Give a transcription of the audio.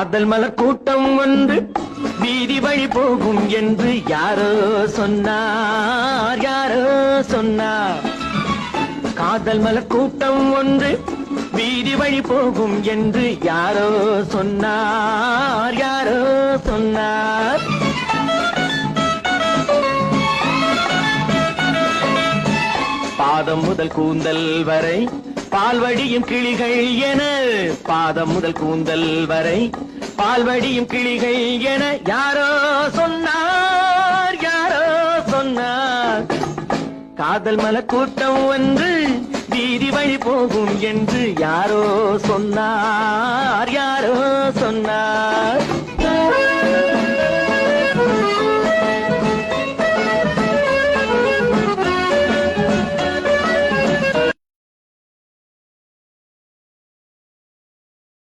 காதல் மலர் கூட்டம் ஒன்று வீதி வழி போகும் என்று யாரோ சொன்னார், யாரோ சொன்னார். காதல் மலர் கூட்டம் ஒன்று வீதி வழி போகும் என்று யாரோ சொன்னார், யாரோ சொன்னார். பாதம் முதல் கூந்தல் வரை பால்வடியும் கிளிகள் என, பாதம் முதல் கூந்தல் வரை பால்வடியும் கிளிகள் என யாரோ சொன்னார், யாரோ சொன்னார். காதல் மலர் கூட்டம் ஒன்று வீதி வழி போகும் என்று யாரோ சொன்னார், யாரோ சொன்னார்.